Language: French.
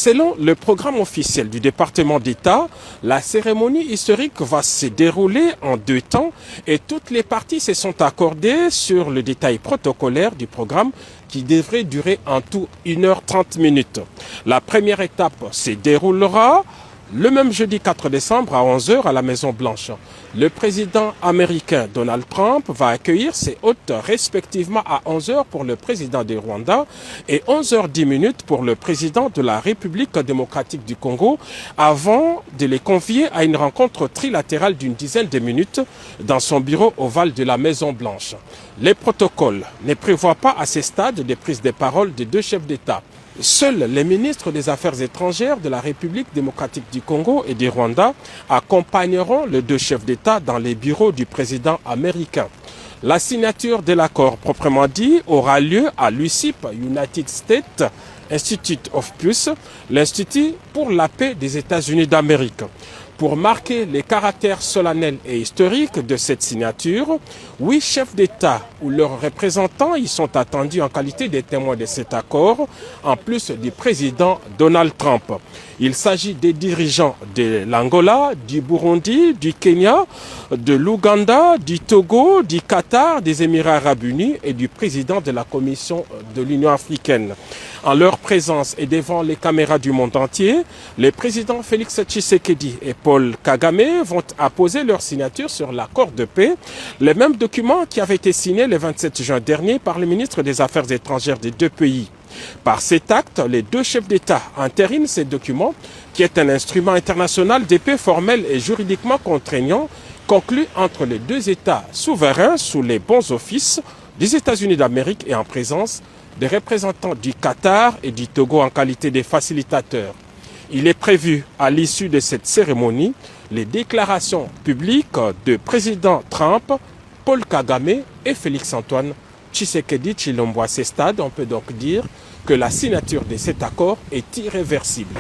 Selon le programme officiel du département d'État, la cérémonie historique va se dérouler en 2 temps et toutes les parties se sont accordées sur le détail protocolaire du programme qui devrait durer en tout 1h30. La première étape se déroulera le même jeudi 4 décembre à 11 h à la Maison-Blanche. Le président américain Donald Trump va accueillir ses hôtes respectivement à 11 h pour le président du Rwanda et 11h10 pour le président de la République démocratique du Congo avant de les convier à une rencontre trilatérale d'une dizaine de minutes dans son bureau ovale de la Maison-Blanche. Les protocoles ne prévoient pas à ce stade de prise de parole des 2 chefs d'État. Seuls les ministres des Affaires étrangères de la République démocratique du Congo et du Rwanda accompagneront les 2 chefs d'État dans les bureaux du président américain. La signature de l'accord proprement dit aura lieu à l'USIP, United States Institute of Peace, l'Institut pour la paix des États-Unis d'Amérique. Pour marquer les caractères solennels et historiques de cette signature, 8 chefs d'État ou leurs représentants y sont attendus en qualité de témoins de cet accord, en plus du président Donald Trump. Il s'agit des dirigeants de l'Angola, du Burundi, du Kenya, de l'Ouganda, du Togo, du Qatar, des Émirats arabes unis et du président de la Commission de l'Union africaine. En leur présence et devant les caméras du monde entier, les présidents Félix Tshisekedi et Paul Kagame vont apposer leur signature sur l'accord de paix, le même document qui avait été signé le 27 juin dernier par le ministre des Affaires étrangères des 2 pays. Par cet acte, les 2 chefs d'État entérinent ces documents, qui est un instrument international de paix formel et juridiquement contraignant, conclu entre les 2 États souverains sous les bons offices des États-Unis d'Amérique et en présence des représentants du Qatar et du Togo en qualité de facilitateurs. Il est prévu, à l'issue de cette cérémonie, les déclarations publiques de président Trump, Paul Kagame et Félix-Antoine Tshisekedi Tshilombo. À ce stade, on peut donc dire que la signature de cet accord est irréversible.